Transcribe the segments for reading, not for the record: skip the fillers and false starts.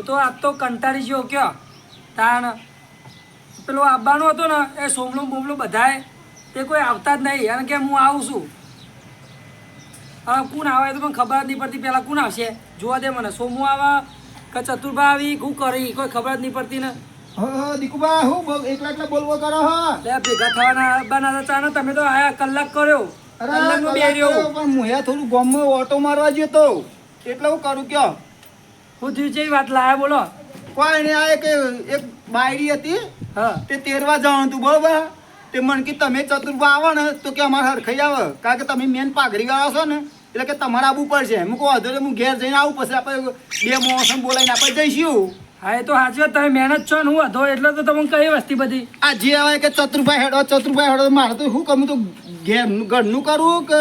તો આજ તો કંટાળી ગયો કયો તાણ પેલો આવવાનો હતો ને એ સોમલો બોમલો બધાએ તે કોઈ આવતા જ નહીં અને કે હું આવું છું. હવે કોણ આવે તો મને ખબર જ નહીં પડતી. પહેલાં કોણ આવશે જોવા દે મને. સોમુ આવે કે ચતુરભા આવી શું કરી કોઈ ખબર જ નહીં પડતી ને. દીકુબા હું એકલા એકલા બોલવો કરો હા લે ભેગા થવાના બનાતા ચાને તમે તો આયા કલાક કર્યો. કલાકનો બે રહ્યો પણ હું થોડું ગામમાં ઓટો મારવા ગયો તો એટલે હું કરું કયો હું થયું છે એ વાત લાયા બોલો. કોઈ નહીં આ એક બાયડી હતી હા તે તેરવા જવાનું હતું બરોબર. તે મને કે તમે ચતુર્ભા આવો ને તો કે અમારે હરખાઈ આવે કારણ કે તમે મેન પાઘડી વાળા છો ને એટલે કે તમારે આવવું પડશે. હું કહું અધો હું ઘેર જઈને આવું પછી આપણે બે મોસમ બોલાવીને આપણે જઈશું. હા એ તો સાચી વાત. તમે મહેનત છો ને હું હતો એટલે તો તમને કઈ વસ્તી બધી આ જે આવે કે ચતુર્ભાઈ હેડો મારે તો શું કરું તો ઘરનું કરું કે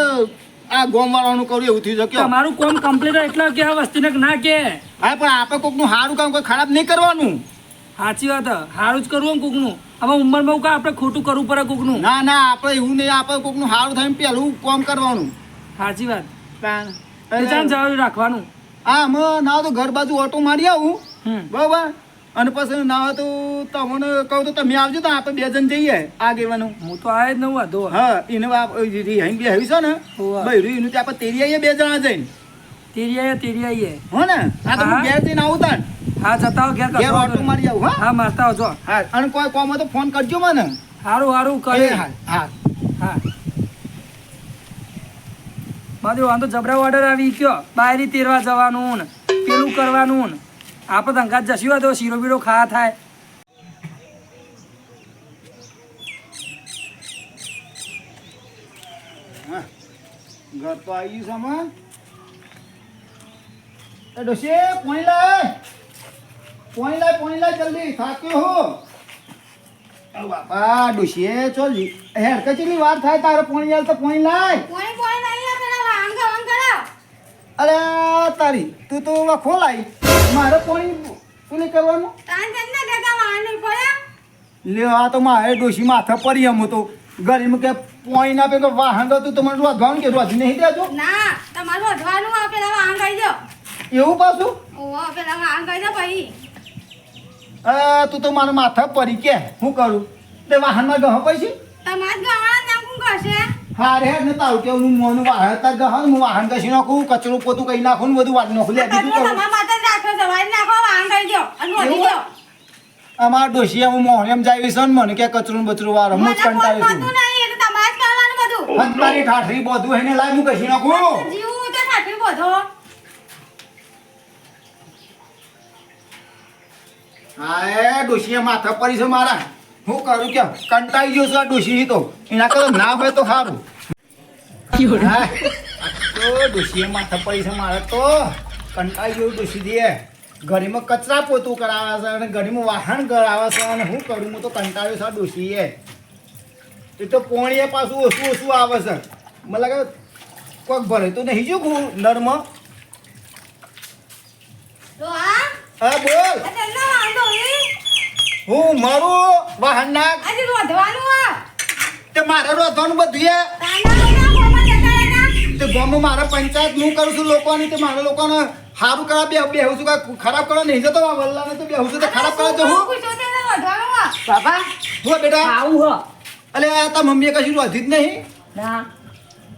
આ ગોમ વાળાનું કરું એવું થયું છે. તમારું કોમ કમ્પ્લીટ એટલે કે આ વસ્તીને ના કે હા પણ આપણે કોકનું સારું કામ કોઈ ખરાબ નહીં કરવાનું. સાચી વાત સારું જ કરવું કોકનું. હવે ઉંમરમાં કા આપણે ખોટું કરવું પડે કોકનું. ના ના આપણે એવું નહીં આપણે કોકનું સારું થાય પહેલું કામ કરવાનું. સાચી વાત. જવાબ રાખવાનું. હા અમે ના તો ઘર બાજુ ઓટો મારી આવું બરોબર અને પછી ના તો તમને કહું તો તમે આવજો તો આપણે બે જણ જઈએ આગેવાનું. હું તો આવે જ નવું હતો. હા એને રિહાઈને બે આવી છે ને બૈરું એનું ત્યાં આપણે તેરી આવીએ બે જણા જઈને તેરી આવીએ હો ને. હા તો હું ઘેર જઈને આવું તાર. હા જતા ઘેર ઓટો મારી આવું. હા મારતા આવજો. હા અને કોઈ કોમ હોય તો ફોન કરજો મને. સારું કરે. હા હા હા મારો વાંધો જબરા ઓર્ડર આવી ગયો. બાયરી તેરવા જવાનું ને પેલું કરવાનું ને આપણે ધંકાત જશું હોય તો શીરો બીરો ખાવા થાય. ઘર તો આવી ગયું સામાન. એ ડોશી પોણી લાય જલ્દી થાક્યો હો. બાપા ડોશી ચોલ હેર કેટલી વાર થાય તારે પોણી આલ તો પોણી લાય. અરે તારી તું તો ખોલાય મારે પોણી કોને કરવાનું લે. આ તો મારે ડોશી માથા પડી એમ તો ગરીબ કે પોણી ના પે વાહન હતું તમારે રોધવાનું કે રોધી નહીં દેજો. ના તમારું અધવાનું આ પેલા વાહન કરી દો. એવું પાછું ઓહો પેલા વાહન કરી દો ભાઈ. તું તો મારા માથા પડી કે હું કરું તે વાહનમાં ગહ પછી તમાર ગાવાના નામ કોણ કરશે? હા રે ને તારું કે હું મોનું વાહન તાર ગહ હું વાહન કશી નાખું કચરું પોતું કઈ નાખું ને બધું વાત નાખું લે બીજું કરું. તમારા માથે જ રાખો સવારે નાખો વાહન કરી દો અને રોટી દો. અમાર ડોશી હું મોહન એમ જાય છે ને મને કે કચરું બચરું વાળો હું જ કંટાળી છું. બધું નહીં એટલે તમારે જ કરવાનું બધું. હંતારી ઠાઠરી બધું એને લાય હું કશી નાખું. જીવું તો સાચું બધો. હા એ ડોશીએ માથા પડી છે મારા હું કરું કેમ કંટાળી ગયો છું આ ડોશી તો એના કરતા ના હોય તો સારું. હા તો ડોશીએ માથા પડી છે મારે તો કંટાળી ગયો ડોશી દે. ઘડીમાં કચરા પોતું કરાવે છે અને ઘડીમાં વાહન કરાવે છે અને શું કરું હું તો કંટાળ્યો છે આ ડોશીએ. એ તો પોણીએ પાછું ઓછું આવે છે મને લાગે કોઈક ભરે તો નહીં જો નરમાં. તો આ હા બોલ તેનો વાંધો ઈ હું મારું વાહન નાખ આજે રોધવાનું આ તે મારે રોધવાનું બધું એ તાના ના ગોમાં જતા એના તે ગામમાં મારા પંચાયત હું કરું છું લોકોની તે મારા લોકોને સારું કરવા બેહું છું કાંઈ ખરાબ કરવા નહીં જતો વલ્લાને તો બેહું છું તો ખરાબ કરવા જવું. પૂછો તેને રોધવાનું આ બાપા હું બેટા આવું હો અલે આ તા મમ્મીએ કશું રોધી જ નહીં. ના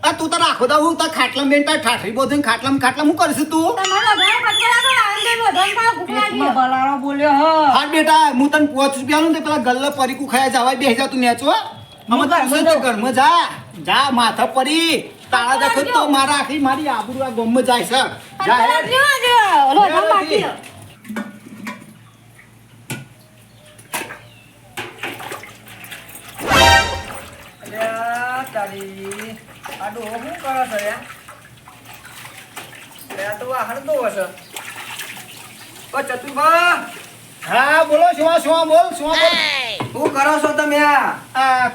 આ તું તાર આખો દા હું તાર ખાટલામાં બેન તાર ઠાઠરી બોધીને ખાટલામાં હું કરીશ તું. તમારો રોધવાનું કટકો રાખો વાહન કરી રોધવાનું પણ ભૂખ લાગી બલાડો બોલ્યો હો. હા બેટા હું તને 5 રૂપિયાનું તે પેલા ગલ્લા પરીકું ખાયા જવા બેસી જા તું નેચવા. અમે તો ઘરમાં જા માથા પડી તાળા દખત તો મારા આખી મારી આબરૂ આ ગામમાં જાય છે. જા હેડ. રોધવાનું બાકી છે. અલ્યા તારી આ ડોહો શું કરે છે યાર? આ તો વાહન તો હશે. ઓ ચતુભા હા બોલો શું બોલ શું કરો છો તમે?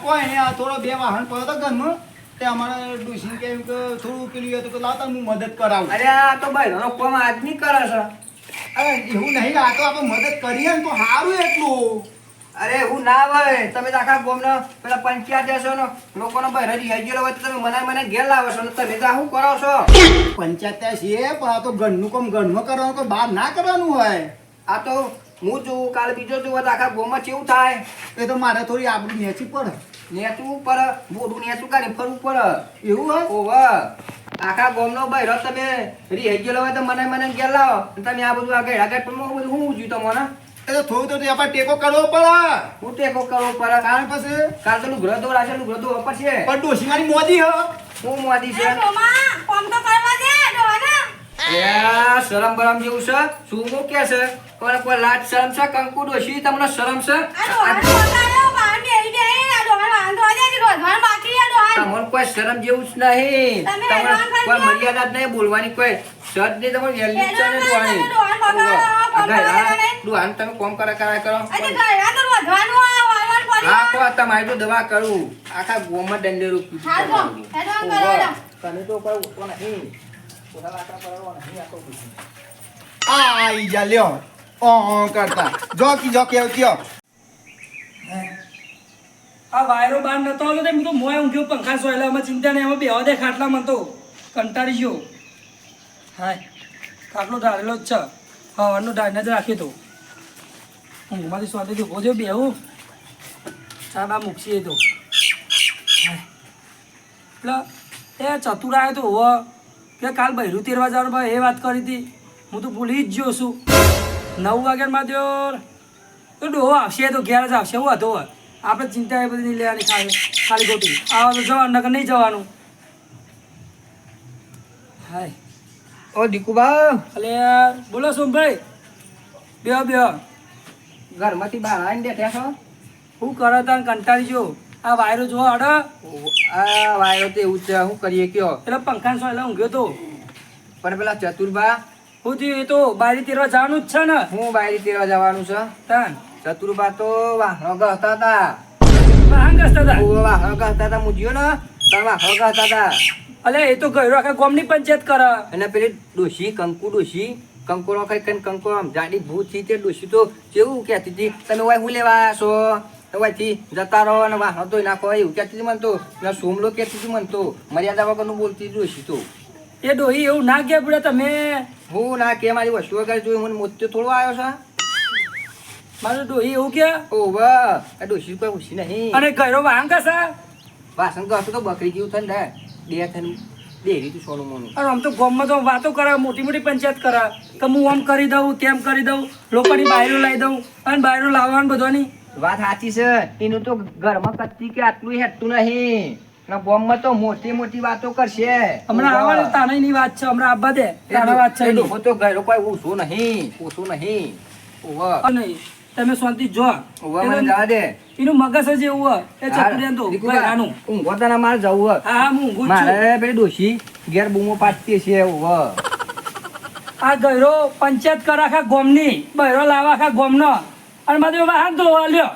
કોઈ નહીં આ થોડો બે વાહન પડ્યો તો ઘરમાં તે અમારે ડુસી કેમ કે થોડું પેલું હતું કે લાવતા હું મદદ કરાવું. અરે આ તો ભાઈ કોમ આદમી કરે છે. અરે એવું નહીં આ તો આપણે મદદ કરીએ ને તો સારું એટલું. અરે હું ના ભાઈ તમે તો આખા ગામના પેલા પંચાયત જશો ને લોકોનો ભાઈ રહી ગયેલો હોય તો તમે મને ઘેર લાવો છો ને તમે તો શું કરો છો? પંચાયત ત્યાં છીએ પણ આ તો ઘરનું કામ ઘરમાં કરવાનું કોઈ બહાર ના કરવાનું હોય. આ તો હું જોઉં કાલે બીજો જોઉં તો આખા ગોમાં કેવું થાય એ તો મારે થોડી આબરૂ નેચી પડે. નેચવું પડે બોડું નેચું કાઢી ફરવું પડે એવું હોય? ઓવે આખા ગોમનો બૈરો તમે રીહી ગયેલો હોય તો મને ઘેર લાવો અને તમે આ બધું આગળ આગળ પણ બધું હું ઉજ્યું તમને એ તો થોડું તો આપણે ટેકો કરવો પડે. હું ટેકો કરવો પડે કારણ પછી કાલ તો લુગડો દોરા છે લુગડો દોવા પડશે પણ ડોશી મારી મોદી હ. હું મોદી છે એ ડોમા કોમ તો કરવા દે ડોહાના. એ શરમ બરમ જેવું છે શું હું કે છે કોઈ લાજ શરમ છે કંકુ ડોશી તમને શરમ છે આ ડોહાને પકડાયો બહાર બેહી જાય આ ડોહાને વાંધો દે રોધવાનું બાકી આ ડોહાને. તમને કોઈ શરમ જેવું જ નહીં તમે તમને હેરાન કરી કોઈ દો. મર્યાદા જ નહીં બોલવાની કોઈ શર્ટ નહીં તમારે વેલ્યુ જ છે ને હેરાન ડોહાની કરી દો, ડોહાને પકડાયો, ડોહાને તમે કોમ કરે કરો આજે ઘરના તો રોધવાનું આ વાળવાનું પડ્યું. હા કો તમારી તો દવા કરું આખા ગોમાં દંડેરું પીછું હા, જો, હેરાન કરાવડા. તને તો કોઈ ઉઠો નહીં પોતા વાતા કરવો નહીં આખો પીછું આઈ જા લ્યો. કરતા જો કેવ કયો. આ વાયરો બાર નતો આવતો તે હું તો મોય ઊંઘ્યો પંખા સોયલા એમાં ચિંતા નહીં એમાં બેહવા દે ખાટલામાં તો કંટાળી ગયો. હાય ખાટલો ઢાળેલો જ છે હવાનો ઢાળીને જ રાખ્યો તો ઊંઘમાંથી સ્વાદે ઉભો થયો બેહું ચા બા મૂકશી એ તો એટલે એ ચતુર આવ્યો તો હોવ કે કાલ બહેરું તેરવા જવાનું ભાઈ એ વાત કરી હતી હું તો ભૂલી જ ગયો છું 9 વાગ્યામાં થયો તો ડોહો આવશે તો ઘેર જ આવશે એવું હતો આપણે ચિંતા એ બધી નહીં લેવાની ખાલી ખોટી આવા તો જવાનું નકર નહીં જવાનું. હાય ઓ દીકુબા અલે બોલો સોમભાઈ બેહો ઘરમાંથી બહાર આવીને બેઠા છો શું કરો તાન કંટાળી જો આ વાયરો જોવો અડ આ વાયરો તો એવું છે શું કરીએ કયો એટલે પંખા સોયલા ઊંઘ્યો તો પણ પેલા ચતુરબા હું થયું એ તો બારી તેરવા જવાનું જ છે ને હું બાયરી તેરવા જવાનું છે તાન ચતુરબા તો વાહનો ગહતા હતા ભાંગ હસતા હતા. વાહનો ગહતા હતા હું જ્યો ને તમે વાહનો ગહતા હતા અલે એ તો ગયો આખા ગામની પંચાયત કરે અને પેલી ડોશી કંકુ ડોશી કંકોરો કઈ કઈ કંકો આમ જાડી ભૂત થી તે ડોશી તો કેવું કહેતી હતી તમે વાય હું લેવા આવ્યા છો વાયથી જતા રહો અને વાહનો ધોઈ નાખો એવું કહેતી હતી મને તો પેલા સોમલો કહેતી હતી મને તો મર્યાદા વગરનું બોલતી હતી ડોશી તો એ ડોહી એવું ના ગયા પડે તમે હું ના કે મારી વસ્તુ વગર જોઈ મને મોતે થોડો આવ્યો છે મારું ડોહી એવું કે ઓ વાહ આ ડોશી કોઈ ઉછી નહીં અને ગયો ભાંગ કસા વાસણ ગહતો તો બકરી જેવું થઈને ને બે થઈને ડેરી તું સોનું મોનું અને આમ તો ગામમાં તો વાતો કરે મોટી મોટી પંચાયત કરે કે હું આમ કરી દઉં તેમ કરી દઉં લોકોની બાયરો લાવી દઉં અને બાયરો લાવવાનું બધાની વાત સાચી છે એનું તો ઘરમાં કત્તી કે આટલું હેઠતું નહીં ના બોમ્બમાં તો મોટી મોટી વાતો કરશે હમણાં આવવાનું તાનાની વાત છે હમણાં આબા દે તાના વાત છે એની. હું તો ગયો કોઈ ઓછું નહીં ઓવા અને તમે શાંતિ જો ઓવા મને જવા દે એનું મગજ જ એવું હોય એ ચતુરિયાન તો ગયરાનું. ઊંઘો તને મારે જવું હોય. હા હું ઊંઘું જ છું. મારે પેલી ડોશી ઘેર બૂમો પાડતી છે ઓવા આ ગયરો પંચાયત કરે આખા ગામની બહેરો લાવા આખા ગામનો અને મારે વાહન તો લ્યો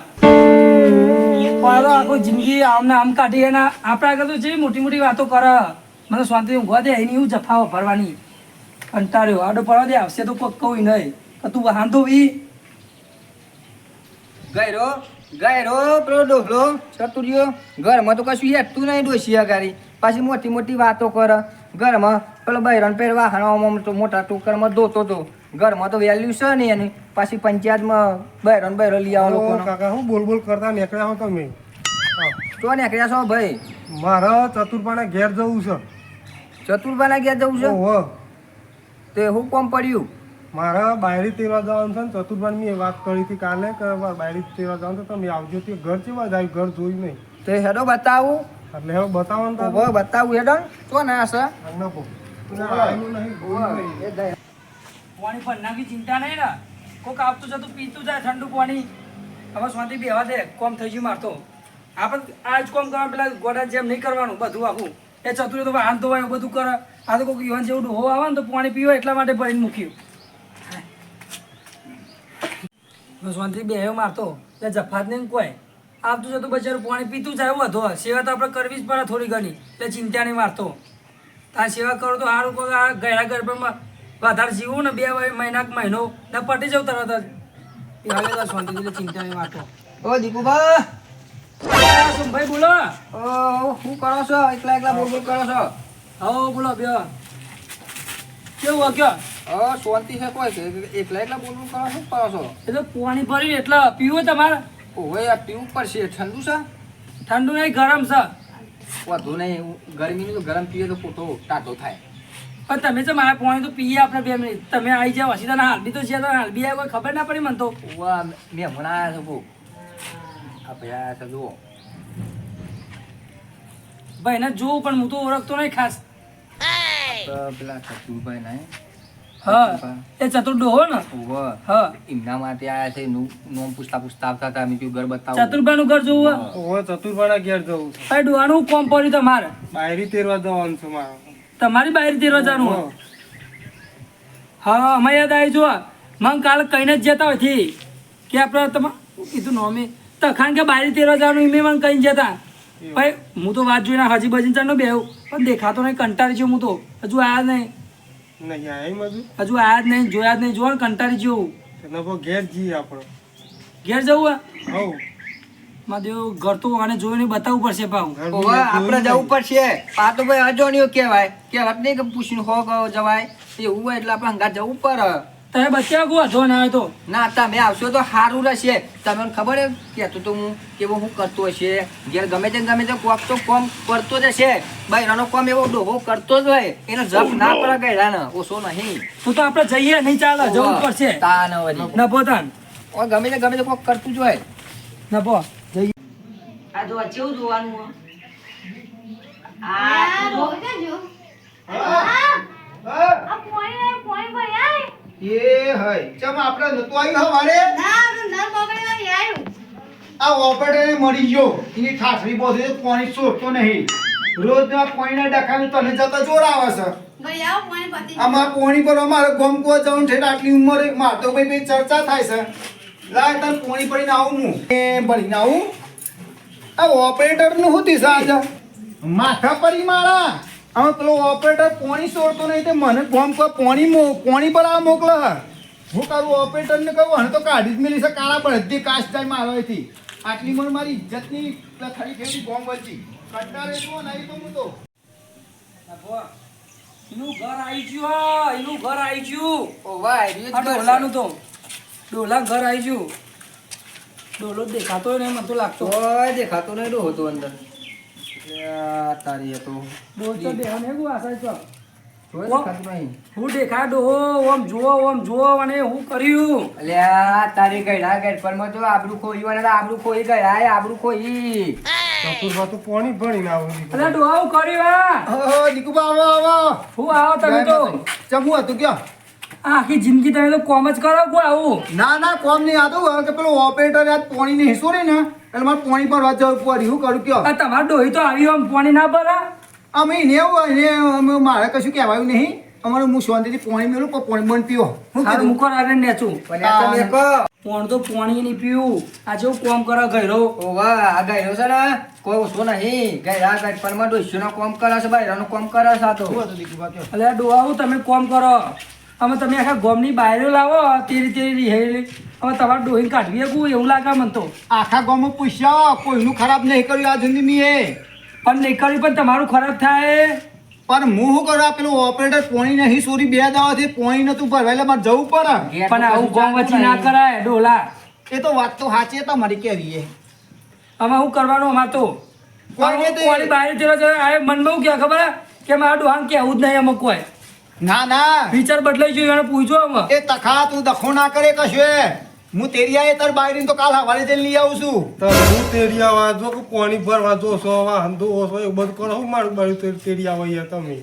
પાડો આખું જિંદગી આમને આમ કાઢી એના આપણા આગળ તો છે મોટી મોટી વાતો કરે મને શાંતિ ઊંઘવા દે એની એવું જફાવો ભરવાની કંટાળ્યો આડો પડવા દે આવશે તો કોક કહું નહીં કે તું વાહન તો વી ગયરો પેલો ડોહલો ચતુર્યો ઘરમાં તો કશું હેઠતું નહીં ડોશી અગાડી પાછી મોટી મોટી વાતો કરે ઘરમાં પેલો બૈરાન પહેરવા હાણવામાં તો મોટા ટોકરમાં ધોતો હતો ઘરમાં તો વેલ્યુ છે ને એની પાછી પંચાયતમાં બૈરો લઈ આવો ઓ લોકો કાકા હું બોલ બોલ કરતા નીકળ્યા હો તમે તો નીકળ્યા છો ભાઈ મારા ચતુરપાને ઘેર જવું છે ચતુરબાના ઘેર જવું છે ઓહો તે હું કોમ પડ્યું મારા બાયરી તેરવા જવાનું છે ને ચતુરપાને મેં વાત કરી હતી કાલે કે બાયરી તેરવા જવાનું તો તમે આવજો તે ઘર કેવા જાય ઘર જોયું નહીં તે હેડો બતાવું એટલે હવે બતાવવાનું તો ઉભો બતાવું હેડો તો ના હશે નકો આવેલું નહીં જોયું નહીં એ દે. પાણી પણ નાખી ચિંતા નહીં ને કોક આવતું જતું પીતું જાય ઠંડુ પાણી હવે શાંતિ બેહવા દે કોમ થઈ ગયું મારતો આપણે આ જ કોમ કરવા પેલા ગોડા જેમ નહીં કરવાનું બધું આખું એ ચતુરે તો હાથ ધોવાય એવું બધું કરે આ તો કોઈક યુવાન જેવું ડોહો આવે ને તો પાણી પીવો એટલા માટે ભરીને મૂક્યું શાંતિ બેહ્યો મારતો એટલે જફાત નહીં કોઈ આવતું જતું બચારું પાણી પીતું જાય એવું હતો સેવા તો આપણે કરવી જ પડે થોડી ઘણી એટલે ચિંતા નહીં મારતો આ સેવા કરો તો સારું કોઈ આ ગયા ગરબામાં વધારે જીવું ને 2 મહિનો ને પટી જવું તરત જ એ હવે તો શાંતિ એટલે ચિંતા નહીં મારતો ઓ દીપુભા ભાઈ બોલો ઓ શું કરો છો એકલા એકલા બોલ બોલ કરો છો હા બોલો બે કેવું કયો શાંતિ છે કોઈ કે એકલા એકલા બોલવું કરો શું કરો છો એ તો પાણી ભર્યું એટલે પીવું તમારે ઓવે આ પીવું પડશે ઠંડુ છે ઠંડુ નહીં ગરમ છે વધુ નહીં ગરમીનું તો ગરમ પીએ તો પોતો ટાટો થાય પણ તમે તો મારા પાણી તો પીએ આપણે 2 મિનિટ તમે આવી જાઓ હસી તને હાલ બી તો છે હાલ બી આવે કોઈ ખબર ના પડી મને તો ઓવા મેં હમણાં આવ્યા છો બહુ આ ભાઈ આવ્યા છે જુઓ ભાઈ એને જોઉં પણ હું તો ઓળખતો નહીં ખાસ તો પેલા ચતુરભાઈ ના હા એ ચતુર ડોહો ને ઓવા હા એમના માટે આવ્યા છે નોમ પૂછતા પૂછતા આવતા હતા મેં કીધું ઘર બતાવો ચતુરભાઈ નું ઘર જોવું ઓવે ચતુરભાઈના ઘેર જવું છે ભાઈ ડોહાનું કોમ પડ્યું તમારે બાયરી તેરવા જવાનું છે મારે તમારી બહાર 13 હજારનું હોય. હા અમે યાદ આવી જો મને કાલે કહીને જ જતા હોય થી કે આપણે તમે શું કીધું નોમે તખાન કે બહાર 13 હજારનું ઈમે મને કહીને જતા ભાઈ હું તો વાત જોઈને હાજી બજીને ચાલનો બેહું પણ દેખાતો નહીં કંટાળી ગયો હું તો હજુ આયા જ નહીં નહીં આ એમ હજુ આયા જ નહીં જોયા જ નહીં જો ને કંટાળી ગયો નવો ઘેર જઈએ આપણે ઘેર જવું હે હવ માદેવ ઘર તો આને જોઈને બતાવવું પડશે પાછું ઓવા આપણે જવું પડશે આ તો ભાઈ અજાણ્યો કહેવાય કહેવાત નહીં કે પૂછીને હો જવાય એવું હોય એટલે આપણે હંગાત જવું પડે તમે બચ્ચા ગો જો ના હોય તો ના તમે આવશો તો સારું રહેશે તમને ખબર હે કહેતો તો હું કેવો હું કરતો હશે ઘેર ગમે તે કોક તો કોમ કરતો જ હશે બૈરાનો કોમ એવો ડોહો કરતો જ હોય એને જપ ના પડે ગયડા ને ઓછો નહીં તો આપણે જઈએ નહીં ચાલે જવું પડશે તાન વળી નભો તાન ઓ ગમે તે કોક કરતું જ હોય નભો જઈએ આ જો કેવું જોવાનું આ રોજ જો હા આ પાણી ભરી આય એ હય ચમ આપણે નતો આવ્યું હવારે ના આપણે નર બગડે આવ્યું આ ઓપરેટરને મળી ગયો એની ઠાઠરી બોધી પાણી છોડતો નહીં રોજના પાણીના ડખાને તને જતા જોડાવે છે ભાઈ આવો પાણી પતી આમાં પાણી પર અમારે ગોમકો જવું છે આટલી ઉંમરે માર તો ભાઈ ચર્ચા થાય છે લાય તને પાણી પડીને આવું હું એ ભરીને આવું આ ઓપરેટરનું શું દિશા આજે માથા પડી મારા હવે પેલો ઓપરેટર પાણી છોડતો નહીં તે મને ગોમ કો પાણી પર આ મોકલે હું કરું ઓપરેટરને કહું અને તો કાઢી જ મેલી છે કાળા બળદી કાશ જાય મારવાથી આટલી મને મારી ઇજ્જતની ખરી ખેડી ગોમ વચ્ચી કંટાળે તો નહીં તો હું તો એનું ઘર આવી ગયું એનું ઘર આવી ગયું ઓ વાય આ ડોલાનું તો ડોલા ઘર આવી ગયું ડોલો દેખાતો નહીં મને તો લાગતો ઓય દેખાતો નહીં ડોહો તો અંદર તારી એ તો ડોલ તો દેહા ને ગુ આસાય તો જોઈ દેખાતું નહીં હું દેખા ડોહો ઓમ જુઓ અને હું કર્યું અલ્યા તારી ગયડા ગેટ પર માં તો આબરૂ ખોઈ વાળા આબરૂ ખોઈ ગયા આબરૂ ખોઈ ચતુરભા તો પાણી ભરીને આવું અલા ડોહા હું કર્યું ઓહો દીકુબા આવો આવો હું આવો તમે તો ચમું હતું ક્યાં આ આખી જિંદગી તમે તો કોમ જ કરો કોઈ આવું ના કોમ નહીં આતું કે પેલો ઓપરેટર આજ પાણી નહીં હિસ્સો ને એટલે મારે પાણી પર વાત જવું પડી હું કરું કયો આ તમારા ડોહી તો આવી આમ પાણી ના ભરા અમે ને એવું મારે કશું કહેવાયું નહીં અમારે હું શાંતિથી પાણી મેળવું પણ પાણી બંધ પીવો હું સારું કીધું મુખો રાગે નેચું પણ આ તો દેખો પોણ તો પાણી નહીં પીવું આ જેવું કોમ કરો ગયરો ઓ વાહ આ ગયરો છે ને કોઈ ઓછો નહીં ગયરા ગેટ પર માં ડોસીનો કોમ કરે છે બૈરાનો કોમ કરે છે આ તો શું હતું દીકુબા કયો એટલે ડોહા હું તમે કોમ કરો અમે તમે આખા ગોમની બહાર લાવો તેરી તેરી રિહેલી અમે તમારે ડોહીને કાઢવી શકું એવું લાગે મને તો આખા ગામમાં પૂછ્યા કોઈનું ખરાબ નહીં કર્યું આ જિંદગી મેં પણ નહીં કર્યું પણ તમારું ખરાબ થાય પણ હું શું કરું આ પેલું ઓપરેટર પાણી નહીં સોરી 2 દાવાથી પાણી નતું ભરવા એટલે મારે જવું પડે ઘેર પણ આવું તો ગોમ વચ્ચે ના કરાય ડોલા એ તો વાત તો સાચી તમારી કેવી છે આમાં શું કરવાનું અમારે તો કોઈને તો- કોની બહાર તેરો આ મનમાં શું કે ખબર હે? કે મારા ડોહાને કહેવું જ નહીં અમુક કોઈ ના વિચાર બદલાઈ ગયો એને પૂછો અમે એ તખા તું દખો ના કરે કશું હું તેરી આયે તાર બાયરીને તો કાલ હવારે જઈને લઈ આવું છું તો હું તેડિયા વાંચો કે પાણી ભરવા જોશો વાંધો ઓછો એવું બધું કરો હું મારું બાયું તેડિયા વయ్యా તમે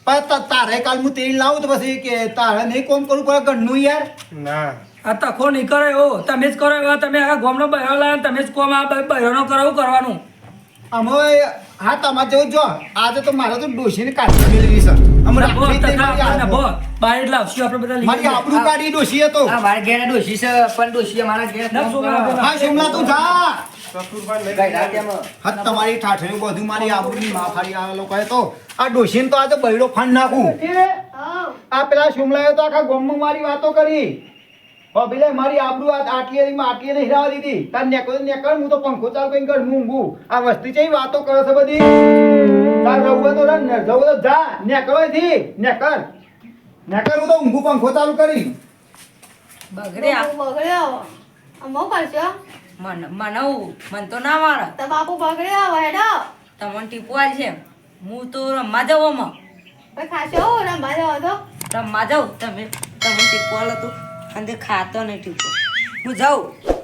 પણ તારે કાલ હું તેરી લાવું તો પછી કે તારે નહીં કોમ કરવું પડે ઘરનું યાર ના આ તખો નહીં કરે એવો તમે જ કરો એવા તમે આખા ગામનો બહેરો લાવે તમે જ કોમ આ બહેરોનો કરો એવું કરવાનું અમે હા તમારે જેવું જો આજે તો મારે તો ડોશીને કાઢી મેળવી છે અમે નભો, રાખડી જ નહીં મારી તથા નભો. આબરૂ. બહાર એટલે આવશું આપણે બધા લઈ મારી જઈએ. આબરૂ કાઢી ડોશી હતો આ મારા ઘેર ડોસી છે પણ ડોસી અમારા ઘેર ના, કોમ છોકરા કરે. પેલા. હા શિમલા તું જા ચતુરભાઈ લઈ ગયડા કેમ હા તમારી ઠાઠરી બધું મારી આબરૂની માફારી આ લોકોએ તો આ ડોશીને તો આજે બૈડો ફાંડ નાખું આ પેલા શિમલાએ તો આખા ગામમાં મારી વાતો કરી ભાભીલે મારી આબરૂ આટલી નહીં રહેવા દીધી તાર નેકર હું તો પંખો ચાલ કઈ કર ઊંઘું આ વસ્તી છે વાતો કરે છે બધી તાર રહું તો જા નેકર થી નેકર નકર હું તો ઊંઘું પંખો ચાલુ કરી બગડ્યા બગડ્યો અમો કરશો મને તો ના મારે તો બાપુ બગડ્યો હેડો તમને ટીપવા છે હું તો રમવા જાઉં આમાં ભાઈ ખાશો રમવા જાવ તો રમવા જાઉં તમે ટીપવા લો તો અને ખાતો નહીં ટીપો હું જાઉં